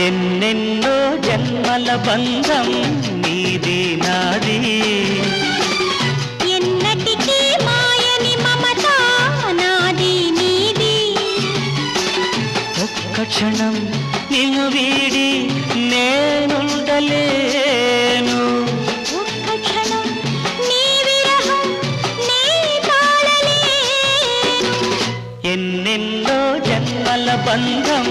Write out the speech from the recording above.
ఎన్నెన్నో జన్మల బంధం నీది నాది ఎన్నటికీ మాయని మమత నాది నీది ఒక్క క్షణం నిన్ను వీడి నేనుండలేను ఒక్క క్షణం నీ విరహం నీ తాళలేను ఎన్నెన్నో జన్మల బంధం